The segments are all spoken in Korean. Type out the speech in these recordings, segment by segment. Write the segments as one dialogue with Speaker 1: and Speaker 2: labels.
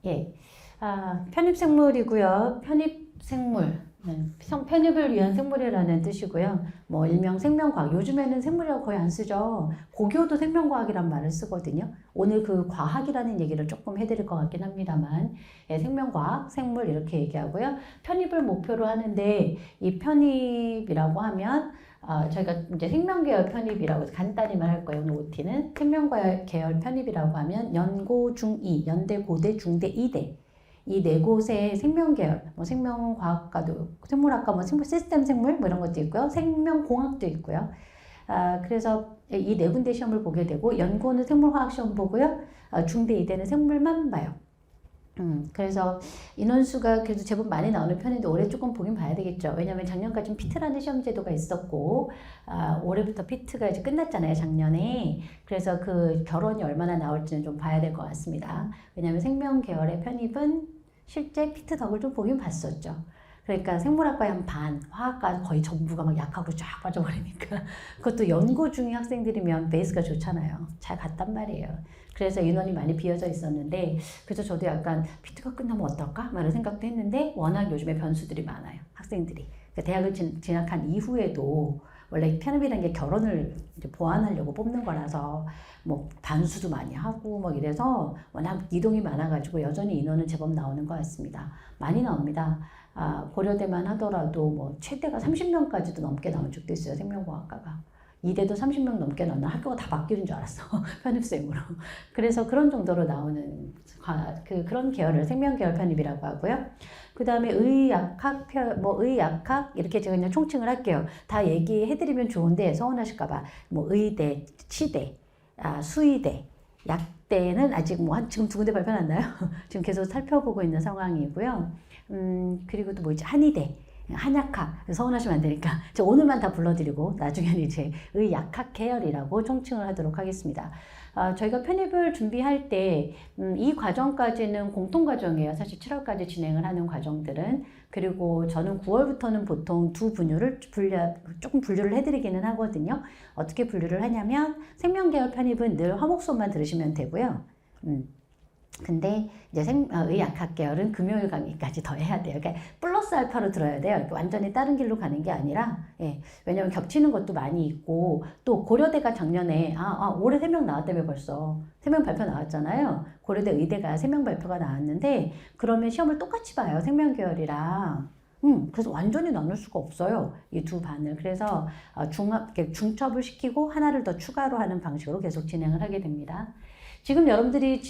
Speaker 1: 예. 편입생물이고요. 편입생물. 편입을 위한 생물이라는 뜻이고요. 뭐 일명 생명과학. 요즘에는 생물이라고 거의 안 쓰죠. 고교도 생명과학이란 말을 쓰거든요. 오늘 그 과학이라는 얘기를 조금 해드릴 것 같긴 합니다만, 예, 생명과학, 생물 이렇게 얘기하고요. 편입을 목표로 하는데 이 편입이라고 하면 저희가 이제 생명계열 편입이라고 간단히 말할 거예요. 오늘 OT는 생명계열 편입이라고 하면 연고, 중2, 연대, 고대, 중대, 이대 이 네 곳의 생명계열, 뭐 생명과학과도, 생물학과, 뭐 시스템 생물 뭐 이런 것도 있고요. 생명공학도 있고요. 그래서 이 네 군데 시험을 보게 되고 연고는 생물화학 시험 보고요. 중대, 이대는 생물만 봐요. 그래서 인원수가 그래도 제법 많이 나오는 편인데 올해 조금 보긴 봐야 되겠죠. 왜냐하면 작년까지는 피트라는 시험 제도가 있었고 올해부터 피트가 이제 끝났잖아요, 작년에. 그래서 그 결혼이 얼마나 나올지는 좀 봐야 될 것 같습니다. 왜냐하면 생명 계열의 편입은 실제 피트 덕을 좀 보긴 봤었죠. 그러니까 생물학과의 한 반, 화학과 거의 전부가 막 약학으로 쫙 빠져버리니까 그것도 연구 중인 학생들이면 베이스가 좋잖아요. 잘 갔단 말이에요. 그래서 인원이 많이 비어져 있었는데 그래서 저도 약간 피트가 끝나면 어떨까? 라는 생각도 했는데 워낙 요즘에 변수들이 많아요. 학생들이. 그러니까 대학을 진학한 이후에도 원래 편입이라는 게 결혼을 이제 보완하려고 뽑는 거라서 뭐 반수도 많이 하고 막 이래서 워낙 이동이 많아가지고 여전히 인원은 제법 나오는 것 같습니다. 많이 나옵니다. 고려대만 하더라도 뭐 최대가 30명까지도 넘게 나온 적도 있어요. 생명공학과가. 이대도 30명 넘게 나오는 학교가 다 바뀌는 줄 알았어. 편입생으로. 그래서 그런 정도로 나오는 그런 계열을 생명계열 편입이라고 하고요. 그 다음에 의학학, 의학학 이렇게 제가 그냥 총칭을 할게요. 다 얘기해드리면 좋은데 서운하실까봐 뭐 의대, 치대, 수의대, 약대는 아직 뭐 지금 두 군데 발표 났나요? 지금 계속 살펴보고 있는 상황이고요. 그리고 또 뭐 있지? 한의대. 한약학, 서운하시면 안 되니까 저 오늘만 다 불러드리고 나중에는 이제 의약학 계열이라고 총칭을 하도록 하겠습니다. 저희가 편입을 준비할 때 이 과정까지는 공통 과정이에요. 사실 7월까지 진행을 하는 과정들은. 그리고 저는 9월부터는 보통 두 분류를 조금 분류를 해드리기는 하거든요. 어떻게 분류를 하냐면 생명계열 편입은 늘 화목수업만 들으시면 되고요. 근데 이제 의학학 계열은 금요일 강의까지 더 해야 돼요. 그러니까 플러스 알파로 들어야 돼요. 완전히 다른 길로 가는 게 아니라, 예. 왜냐면 겹치는 것도 많이 있고, 또 고려대가 작년에, 올해 3명 나왔다며 벌써. 3명 발표 나왔잖아요. 고려대 의대가 3명 발표가 나왔는데, 그러면 시험을 똑같이 봐요. 생명 계열이랑. 그래서 완전히 나눌 수가 없어요. 이 두 반을. 그래서 중첩을 시키고 하나를 더 추가로 하는 방식으로 계속 진행을 하게 됩니다. 지금 여러분들이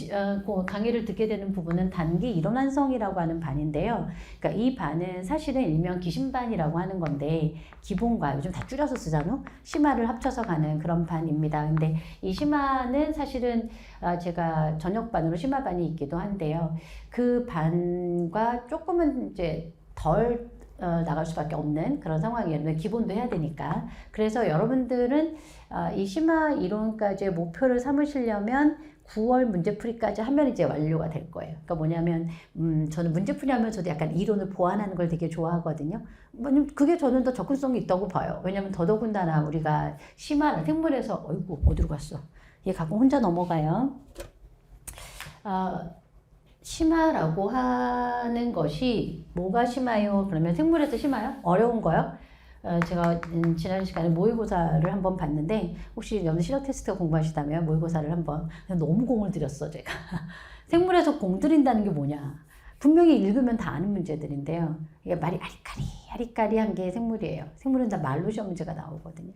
Speaker 1: 강의를 듣게 되는 부분은 단기 이론 완성이라고 하는 반인데요. 그러니까 이 반은 사실은 일명 기신반이라고 하는 건데 기본과 요즘 다 줄여서 쓰잖아. 심화를 합쳐서 가는 그런 반입니다. 근데 이 심화는 사실은 제가 저녁반으로 심화반이 있기도 한데요. 그 반과 조금은 이제 덜 나갈 수밖에 없는 그런 상황이었는데 기본도 해야 되니까. 그래서 여러분들은 이 심화 이론까지의 목표를 삼으시려면 9월 문제풀이까지 하면 이제 완료가 될 거예요. 그러니까 뭐냐면 저는 문제풀이 하면 저도 약간 이론을 보완하는 걸 되게 좋아하거든요. 그게 저는 더 접근성이 있다고 봐요. 왜냐면 더더군다나 우리가 심화를 생물에서 어이구 어디로 갔어? 얘 가끔 혼자 넘어가요. 심화라고 하는 것이 뭐가 심화요? 그러면 생물에서 심화요? 어려운 거요? 제가 지난 시간에 모의고사를 한번 봤는데 혹시 여러분 시력 테스트 공부하시다면 모의고사를 한번 너무 공을 들였어 제가. 생물에서 공 들인다는 게 뭐냐? 분명히 읽으면 다 아는 문제들인데요. 이게 말이 아리까리한 게 생물이에요. 생물은 다 말로 시험 문제가 나오거든요.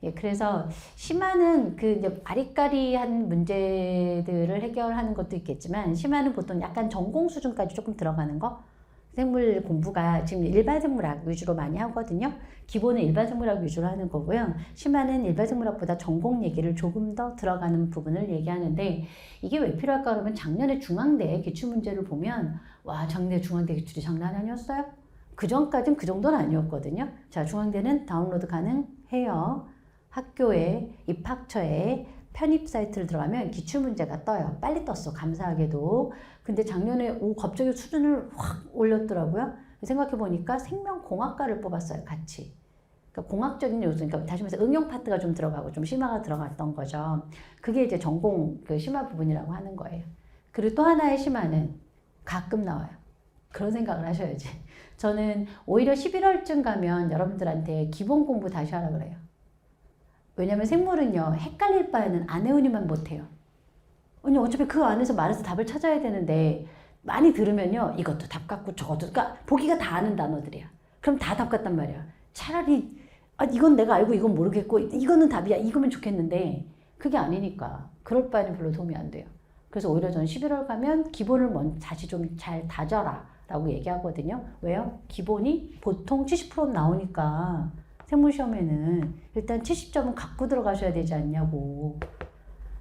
Speaker 1: 예, 그래서 심화는 그 이제 아리까리한 문제들을 해결하는 것도 있겠지만 심화는 보통 약간 전공 수준까지 조금 들어가는 거. 생물 공부가 지금 일반 생물학 위주로 많이 하거든요. 기본은 일반 생물학 위주로 하는 거고요. 심화는 일반 생물학보다 전공 얘기를 조금 더 들어가는 부분을 얘기하는데 이게 왜 필요할까 그러면 작년에 중앙대 기출문제를 보면 와 작년에 중앙대 기출이 장난 아니었어요? 그 전까진 그 정도는 아니었거든요. 자 중앙대는 다운로드 가능해요. 학교에 입학처에 편입 사이트를 들어가면 기출문제가 떠요. 빨리 떴어 감사하게도. 근데 작년에 갑자기 수준을 확 올렸더라고요. 생각해보니까 생명공학과를 뽑았어요 같이. 그러니까 공학적인 요소, 그러니까 다시 말해서 응용 파트가 좀 들어가고 좀 심화가 들어갔던 거죠. 그게 이제 전공 그 심화 부분이라고 하는 거예요. 그리고 또 하나의 심화는 가끔 나와요. 그런 생각을 하셔야지. 저는 오히려 11월쯤 가면 여러분들한테 기본 공부 다시 하라 그래요. 왜냐면 생물은요, 헷갈릴 바에는 안 외우니만 못해요. 왜냐면 어차피 그 안에서 말해서 답을 찾아야 되는데, 많이 들으면요, 이것도 답 같고 저것도, 그러니까 보기가 다 아는 단어들이야. 그럼 다 답 같단 말이야. 차라리, 이건 내가 알고 이건 모르겠고, 이거는 답이야. 이거면 좋겠는데, 그게 아니니까. 그럴 바에는 별로 도움이 안 돼요. 그래서 오히려 저는 11월 가면 기본을 다시 좀 잘 다져라 라고 얘기하거든요. 왜요? 기본이 보통 70% 나오니까 생물시험에는 일단 70점은 갖고 들어가셔야 되지 않냐고.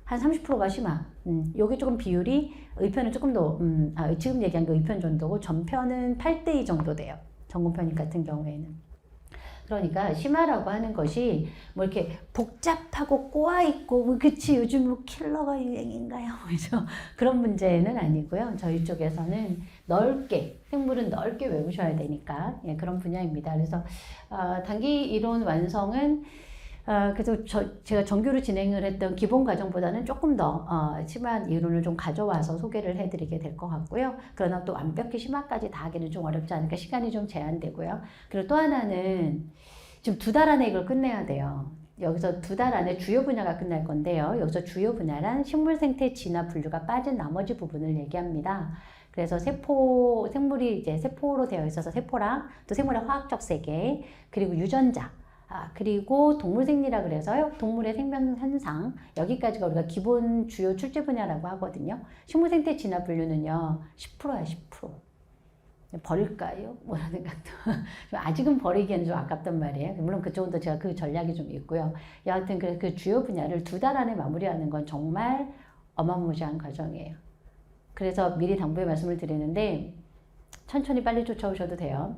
Speaker 1: 한 30%가 심화. 요게 조금 비율이 의편은 조금 더, 지금 얘기한 게 의편 정도고 전편은 8대2 정도 돼요. 전공편 같은 경우에는. 그러니까 심화라고 하는 것이 뭐 이렇게 복잡하고 꼬아있고 뭐 그치 요즘 뭐 킬러가 유행인가요? 그래서 그런 문제는 아니고요. 저희 쪽에서는 넓게 생물은 넓게 외우셔야 되니까 그런 분야입니다. 그래서 단기 이론 완성은 그래서 제가 정규로 진행을 했던 기본 과정보다는 조금 더 심한 이론을 좀 가져와서 소개를 해드리게 될 것 같고요. 그러나 또 완벽히 심화까지 다 하기는 좀 어렵지 않을까 시간이 좀 제한되고요. 그리고 또 하나는 지금 2달 안에 이걸 끝내야 돼요. 여기서 2달 안에 주요 분야가 끝날 건데요. 여기서 주요 분야란 식물생태 진화 분류가 빠진 나머지 부분을 얘기합니다. 그래서 생물이 이제 세포로 되어 있어서 세포랑 또 생물의 화학적 세계, 그리고 유전자, 그리고 동물생리라 그래서요. 동물의 생명 현상, 여기까지가 우리가 기본 주요 출제 분야라고 하거든요. 식물생태 진화 분류는요, 10%야, 10%. 버릴까요? 뭐라는 생각도. 아직은 버리기에는 좀 아깝단 말이에요. 물론 그쪽은 또 제가 그 전략이 좀 있고요. 여하튼 그 주요 분야를 2달 안에 마무리하는 건 정말 어마무시한 과정이에요. 그래서 미리 당부의 말씀을 드리는데, 천천히 빨리 쫓아오셔도 돼요.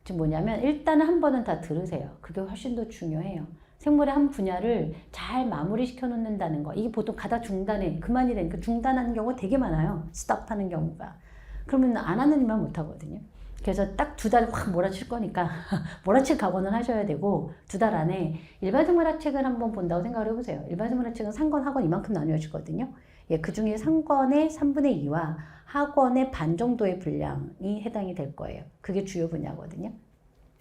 Speaker 1: 지금 뭐냐면 일단은 한 번은 다 들으세요. 그게 훨씬 더 중요해요. 생물의 한 분야를 잘 마무리 시켜 놓는다는 거. 이게 보통 가다 중단해 그만이 되니까 중단하는 경우가 되게 많아요. 스탑하는 경우가. 그러면 안 하는 일만 못 하거든요. 그래서 딱 2달 확 몰아칠 거니까 몰아칠 각오는 하셔야 되고 2달 안에 일반 생물학책을 한번 본다고 생각을 해보세요. 일반 생물학책은 상권, 하권 이만큼 나뉘어지거든요. 그 중에 상권의 3분의 2와 학원의 반 정도의 분량이 해당이 될 거예요. 그게 주요 분야거든요.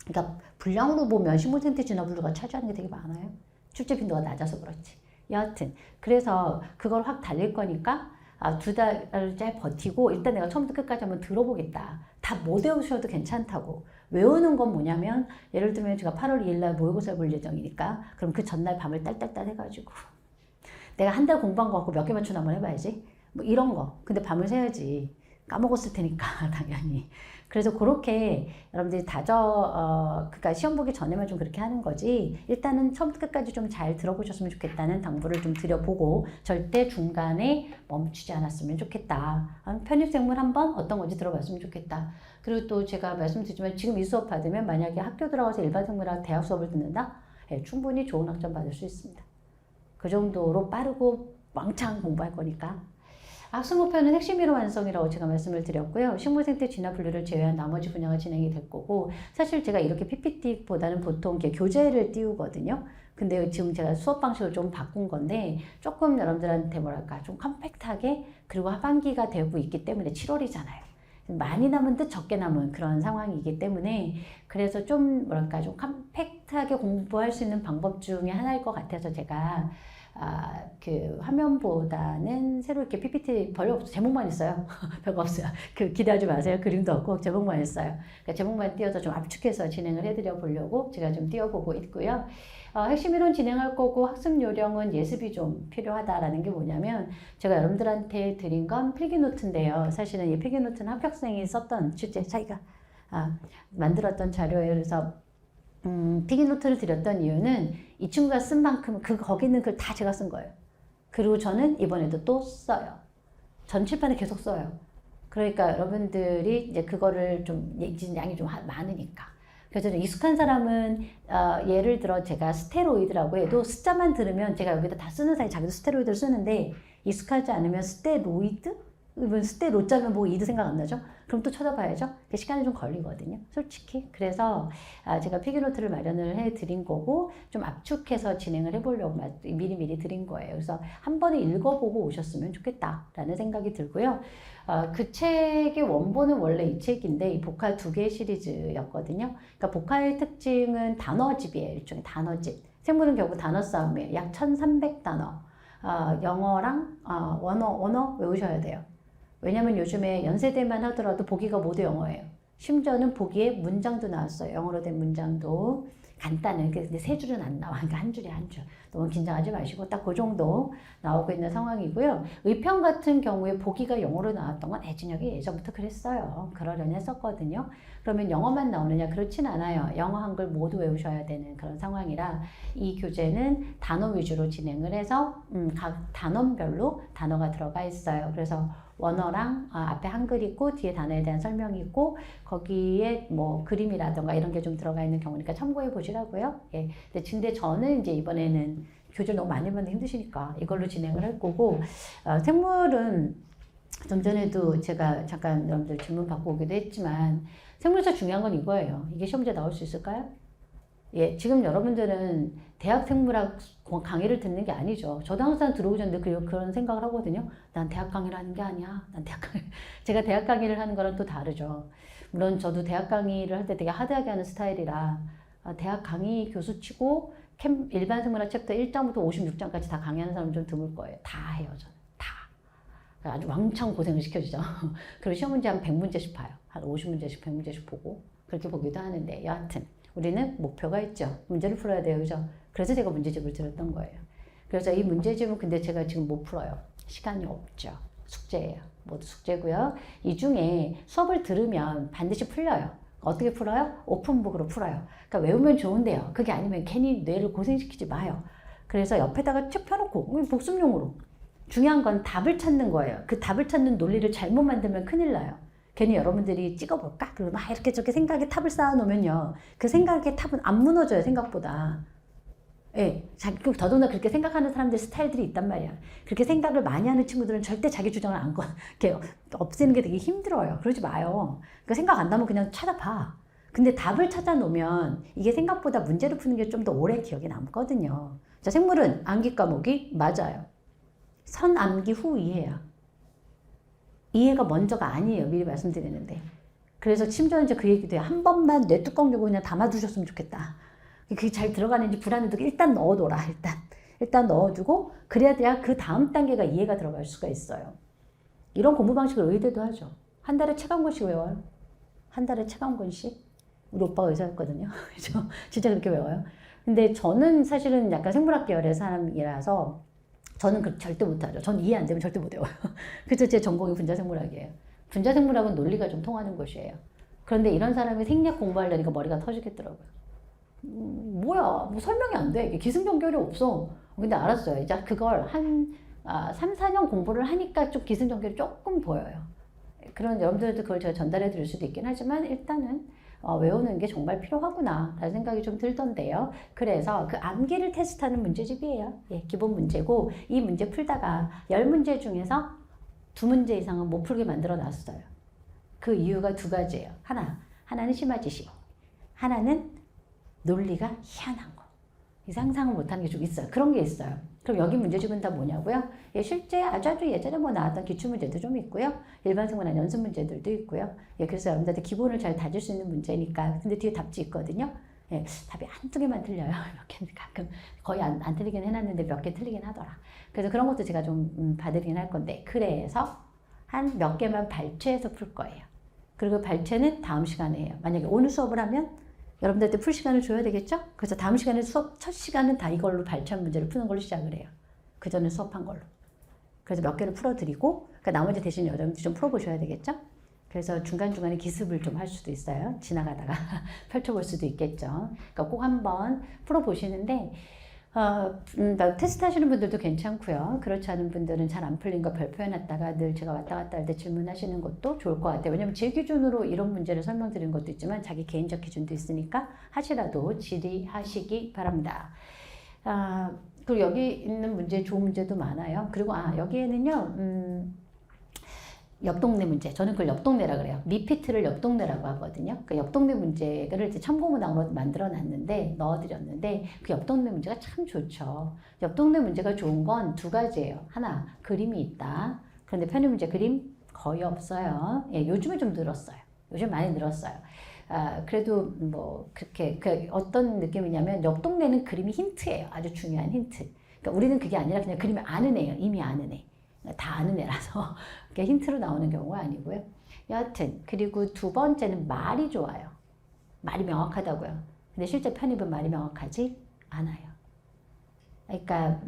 Speaker 1: 그러니까 분량으로 보면 식물생태 진화 분류가 차지하는 게 되게 많아요. 출제 빈도가 낮아서 그렇지. 여하튼 그래서 그걸 확 달릴 거니까 2달을 잘 버티고 일단 내가 처음부터 끝까지 한번 들어보겠다. 다 못 외우셔도 괜찮다고. 외우는 건 뭐냐면 예를 들면 제가 8월 2일 날 모의고사 볼 예정이니까 그럼 그 전날 밤을 딸딸딸 해가지고 내가 한 달 공부한 거 갖고 몇 개 맞추나 한번 해봐야지. 뭐 이런 거. 근데 밤을 새야지. 까먹었을 테니까 당연히. 그래서 그렇게 여러분들이 그러니까 시험 보기 전에만 좀 그렇게 하는 거지. 일단은 처음부터 끝까지 좀 잘 들어보셨으면 좋겠다는 당부를 좀 드려보고 절대 중간에 멈추지 않았으면 좋겠다. 편입생물 한번 어떤 건지 들어봤으면 좋겠다. 그리고 또 제가 말씀드리지만 지금 이 수업 받으면 만약에 학교 들어가서 일반생물학 대학 수업을 듣는다? 충분히 좋은 학점 받을 수 있습니다. 그 정도로 빠르고 왕창 공부할 거니까. 학습 목표는 핵심 이론 완성이라고 제가 말씀을 드렸고요. 식물생태 진화 분류를 제외한 나머지 분야가 진행이 될 거고, 사실 제가 이렇게 PPT보다는 보통 이렇게 교재를 띄우거든요. 근데 지금 제가 수업 방식을 좀 바꾼 건데 조금 여러분들한테 뭐랄까 좀 컴팩트하게, 그리고 하반기가 되고 있기 때문에 7월이잖아요. 많이 남은 듯 적게 남은 그런 상황이기 때문에 그래서 좀 뭐랄까 좀 컴팩트하게 공부할 수 있는 방법 중에 하나일 것 같아서 제가 그 화면보다는 새로 이렇게 PPT 별로 없어. 제목만 있어요. 별거 없어요. 기대하지 마세요. 그림도 없고 제목만 있어요. 그러니까 제목만 띄워서 좀 압축해서 진행을 해드려 보려고 제가 좀 띄워보고 있고요. 핵심 이론 진행할 거고 학습 요령은 예습이 좀 필요하다라는 게 뭐냐면 제가 여러분들한테 드린 건 필기노트인데요. 사실은 이 필기노트는 합격생이 썼던 실제 자기가 만들었던 자료예요. 그래서 필기노트를 드렸던 이유는 이 친구가 쓴 만큼 거기 있는 글 다 제가 쓴 거예요. 그리고 저는 이번에도 또 써요. 전 칠판에 계속 써요. 그러니까 여러분들이 이제 그거를 좀 양이 좀 많으니까. 그래서 익숙한 사람은 예를 들어 제가 스테로이드라고 해도 숫자만 들으면 제가 여기다 다 쓰는 사이 자기도 스테로이드를 쓰는데 익숙하지 않으면 스테로이드? 이번 스테 로짜면 뭐 이도 생각 안 나죠? 그럼 또 쳐다봐야죠? 시간이 좀 걸리거든요. 솔직히. 그래서 제가 피규노트를 마련을 해드린 거고 좀 압축해서 진행을 해보려고 미리미리 드린 거예요. 그래서 한 번에 읽어보고 오셨으면 좋겠다라는 생각이 들고요. 그 책의 원본은 원래 이 책인데 이 보카 2개 시리즈였거든요. 그러니까 보카의 특징은 단어집이에요. 일종의 단어집. 생물은 결국 단어 싸움이에요. 약 1300단어. 영어랑 원어 외우셔야 돼요. 왜냐면 요즘에 연세대만 하더라도 보기가 모두 영어예요. 심지어는 보기에 문장도 나왔어요. 영어로 된 문장도. 간단해. 근데 세 줄은 안 나와. 그러니까 한 줄이 한 줄. 너무 긴장하지 마시고 딱 그 정도 나오고 있는 상황이고요. 의평 같은 경우에 보기가 영어로 나왔던 건 애진혁이 예전부터 그랬어요. 그러려니 했었거든요. 그러면 영어만 나오느냐? 그렇진 않아요. 영어 한글 모두 외우셔야 되는 그런 상황이라 이 교재는 단어 위주로 진행을 해서 각 단원별로 단어가 들어가 있어요. 그래서 원어랑 앞에 한글 있고 뒤에 단어에 대한 설명이 있고 거기에 뭐 그림이라던가 이런 게 좀 들어가 있는 경우니까 참고해 보시라고요. 예. 근데 저는 이제 이번에는 교재를 너무 많이 받는 힘드시니까 이걸로 진행을 할 거고 생물은 좀 전에도 제가 잠깐 여러분들 질문 받고 오기도 했지만 생물에서 중요한 건 이거예요. 이게 시험 문제 나올 수 있을까요? 예, 지금 여러분들은 대학 생물학 강의를 듣는 게 아니죠. 저도 항상 들어오기 전에 그런 생각을 하거든요. 난 대학 강의를 하는 게 아니야. 제가 대학 강의를 하는 거랑 또 다르죠. 물론 저도 대학 강의를 할 때 되게 하드하게 하는 스타일이라 대학 강의 교수치고 일반 생물학 챕터 1장부터 56장까지 다 강의하는 사람은 좀 드물 거예요. 다 해요, 저는. 다. 아주 왕창 고생을 시켜주죠. 그리고 시험 문제 한 100문제씩 봐요. 한 50문제씩, 100문제씩 보고 그렇게 보기도 하는데 여하튼 우리는 목표가 있죠. 문제를 풀어야 돼요. 그죠? 그래서 제가 문제집을 들었던 거예요. 그래서 이 문제집은 근데 제가 지금 못 풀어요. 시간이 없죠. 숙제예요. 모두 숙제고요. 이 중에 수업을 들으면 반드시 풀려요. 어떻게 풀어요? 오픈북으로 풀어요. 그러니까 외우면 좋은데요. 그게 아니면 괜히 뇌를 고생시키지 마요. 그래서 옆에다가 쭉 펴놓고 복습용으로. 중요한 건 답을 찾는 거예요. 그 답을 찾는 논리를 잘못 만들면 큰일 나요. 괜히 여러분들이 찍어볼까? 그리고 막 이렇게 저렇게 생각의 탑을 쌓아놓으면요. 그 생각의 탑은 안 무너져요, 생각보다. 예, 더더구나 그렇게 생각하는 사람들 스타일들이 있단 말이야. 그렇게 생각을 많이 하는 친구들은 절대 자기 주장을 이렇게 없애는 게 되게 힘들어요. 그러지 마요. 그러니까 생각 안 나면 그냥 찾아봐. 근데 답을 찾아놓으면 이게 생각보다 문제를 푸는 게 좀 더 오래 기억에 남거든요. 자, 생물은 암기 과목이 맞아요. 선암기 후 이해야. 이해가 먼저가 아니에요. 미리 말씀드리는데. 그래서 심지어는 이제 그 얘기도 해요. 한 번만 뇌뚜껑 열고 그냥 담아두셨으면 좋겠다. 그게 잘 들어가는지 불안해도 일단 넣어둬라. 일단 넣어두고 그래야 그 다음 단계가 이해가 들어갈 수가 있어요. 이런 공부 방식을 의대도 하죠. 한 달에 책 한 권씩 외워요. 한 달에 책 한 권씩. 우리 오빠가 의사였거든요. 그죠? 진짜 그렇게 외워요. 근데 저는 사실은 약간 생물학 계열의 사람이라서 저는 절대 못하죠. 전 이해 안 되면 절대 못 외워요. 그래서 제 전공이 분자생물학이에요. 분자생물학은 논리가 좀 통하는 곳이에요. 그런데 이런 사람이 생략 공부하려니까 머리가 터지겠더라고요. 뭐야, 뭐 설명이 안 돼. 기승전결이 없어. 근데 알았어요. 이제 그걸 한 3, 4년 공부를 하니까 좀 기승전결이 조금 보여요. 그런 여러분들도 그걸 제가 전달해 드릴 수도 있긴 하지만 일단은 외우는 게 정말 필요하구나 라는 생각이 좀 들던데요. 그래서 그 암기를 테스트하는 문제집이에요. 예, 기본 문제고 이 문제 풀다가 10문제 중에서 2문제 이상은 못 풀게 만들어 놨어요. 그 이유가 2가지예요. 하나는 심화지식, 하나는 논리가 희한한 거. 상상을 못하는 게 좀 있어요. 그런 게 있어요. 그럼 여기 문제집은 다 뭐냐고요? 예, 실제 아주 예전에 뭐 나왔던 기출문제도 좀 있고요. 일반 생활한 연습 문제들도 있고요. 예, 그래서 여러분들한테 기본을 잘 다질 수 있는 문제니까. 근데 뒤에 답지 있거든요. 예, 답이 한두 개만 틀려요. 몇 개 가끔 거의 안 틀리긴 해놨는데 몇 개 틀리긴 하더라. 그래서 그런 것도 제가 좀 봐드리긴 할 건데 그래서 한 몇 개만 발췌해서 풀 거예요. 그리고 발췌는 다음 시간에 해요. 만약에 오늘 수업을 하면 여러분들한테 풀 시간을 줘야 되겠죠? 그래서 다음 시간에 수업 첫 시간은 다 이걸로 발췌한 문제를 푸는 걸로 시작을 해요. 그 전에 수업한 걸로. 그래서 몇 개를 풀어드리고 그러니까 나머지 대신 여러분들이 좀 풀어보셔야 되겠죠? 그래서 중간중간에 기습을 좀 할 수도 있어요. 지나가다가 펼쳐볼 수도 있겠죠. 그러니까 꼭 한번 풀어보시는데 테스트 하시는 분들도 괜찮고요. 그렇지 않은 분들은 잘 안 풀린 거 별표 해놨다가 늘 제가 왔다 갔다 할 때 질문하시는 것도 좋을 것 같아요. 왜냐면 제 기준으로 이런 문제를 설명드리는 것도 있지만 자기 개인적 기준도 있으니까 하시라도 질의하시기 바랍니다. 그리고 여기 있는 문제 좋은 문제도 많아요. 그리고 여기에는요. 옆 동네 문제. 저는 그걸 옆 동네라 그래요. 리피트를 옆 동네라고 하거든요. 그 옆 동네 문제를 이제 참고문항으로 만들어 놨는데, 넣어드렸는데, 그 옆 동네 문제가 참 좋죠. 옆 동네 문제가 좋은 건 두 가지예요. 하나, 그림이 있다. 그런데 편입 문제 그림 거의 없어요. 예, 요즘에 좀 늘었어요. 요즘 많이 늘었어요. 아, 그래도 뭐, 그렇게, 그 어떤 느낌이냐면, 옆 동네는 그림이 힌트예요. 아주 중요한 힌트. 그러니까 우리는 그게 아니라 그냥 그림을 아는 애예요. 이미 아는 애. 다 아는 애라서 그게 힌트로 나오는 경우가 아니고요. 여하튼 그리고 두 번째는 말이 좋아요. 말이 명확하다고요. 근데 실제 편입은 말이 명확하지 않아요. 그러니까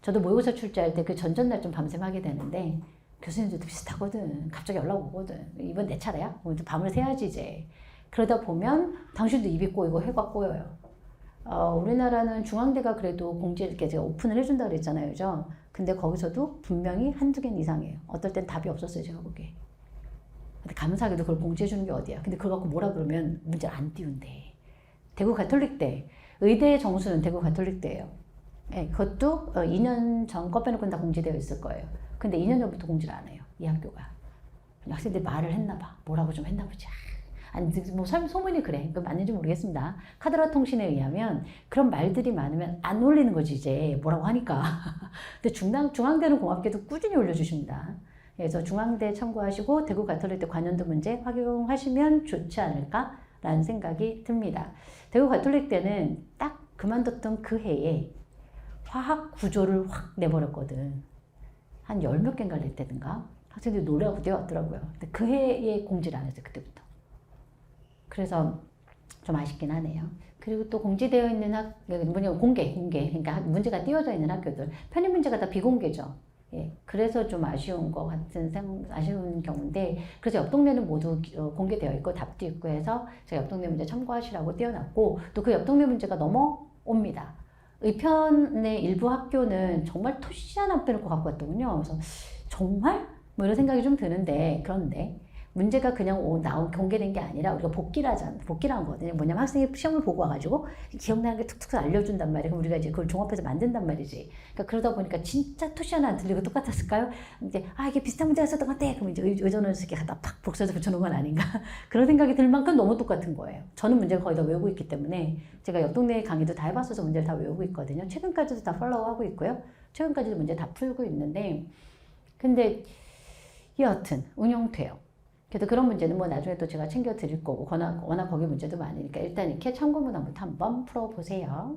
Speaker 1: 저도 모의고사 출제할 때 그 전전날 좀 밤샘 하게 되는데 교수님들도 비슷하거든. 갑자기 연락 오거든. 이번 내 차례야? 밤을 새야지 이제. 그러다 보면 당신도 입이 꼬이고 해가 꼬여요. 우리나라는 중앙대가 그래도 공지 이렇게 제가 오픈을 해준다 그랬잖아요. 그죠? 근데 거기서도 분명히 한두 개는 이상해요. 어떨 땐 답이 없었어요. 제가 보기에. 근데 감사하게도 그걸 공지해주는 게 어디야. 근데 그걸 갖고 뭐라 그러면 문제를 안 띄운대. 대구 가톨릭대. 의대의 정수는 대구 가톨릭대예요. 네, 그것도 2년 전 거 빼놓고는 다 공지되어 있을 거예요. 근데 2년 전부터 공지를 안 해요. 이 학교가. 학생들이 말을 했나 봐. 뭐라고 좀 했나 보지. 아니, 뭐 소문이 그래. 그 맞는지 모르겠습니다. 카드라 통신에 의하면 그런 말들이 많으면 안 올리는 거지, 이제. 뭐라고 하니까. 근데 중앙대는 고맙게도 꾸준히 올려주십니다. 그래서 중앙대 참고하시고 대구 가톨릭대 관연도 문제 활용하시면 좋지 않을까라는 생각이 듭니다. 대구 가톨릭대는 딱 그만뒀던 그 해에 화학 구조를 확 내버렸거든. 한 열 몇 개인가 냈다든가. 학생들이 노래하고 뛰어왔더라고요. 근데 그 해에 공지를 안 했어요, 그때부터. 그래서 좀 아쉽긴 하네요. 그리고 또 공지되어 있는 공개. 그러니까 문제가 띄워져 있는 학교들. 편입 문제가 다 비공개죠. 예. 그래서 좀 아쉬운 것 같은, 아쉬운 경우인데, 그래서 옆 동네는 모두 공개되어 있고, 답도 있고 해서 제가 옆 동네 문제 참고하시라고 띄워놨고, 또 그 옆 동네 문제가 넘어옵니다. 의편의 일부 학교는 정말 토시 하나 안 빼놓고 갖고 왔더군요. 그래서 정말? 뭐 이런 생각이 좀 드는데, 그런데 문제가 그냥 공개된 게 아니라 우리가 복기를 한 거거든요. 뭐냐면 학생이 시험을 보고 와가지고 기억나는 게 툭툭 알려준단 말이에요. 그럼 우리가 이제 그걸 종합해서 만든단 말이지. 그러니까 그러다 보니까 진짜 토시 하나 안 틀리고 똑같았을까요? 이제 이게 비슷한 문제가 있었던 것 같아. 그럼 이제 의전을 이렇게 갖다 팍 복사해서 붙여놓은 건 아닌가. 그런 생각이 들 만큼 너무 똑같은 거예요. 저는 문제를 거의 다 외우고 있기 때문에 제가 옆 동네 강의도 다 해봤어서 문제를 다 외우고 있거든요. 최근까지도 다 팔로우하고 있고요. 최근까지도 문제 다 풀고 있는데 근데 여하튼 운영돼요. 그래서 그런 문제는 뭐 나중에 또 제가 챙겨 드릴 거고 워낙 거기 문제도 많으니까 일단 이렇게 참고문항부터 한번 풀어보세요.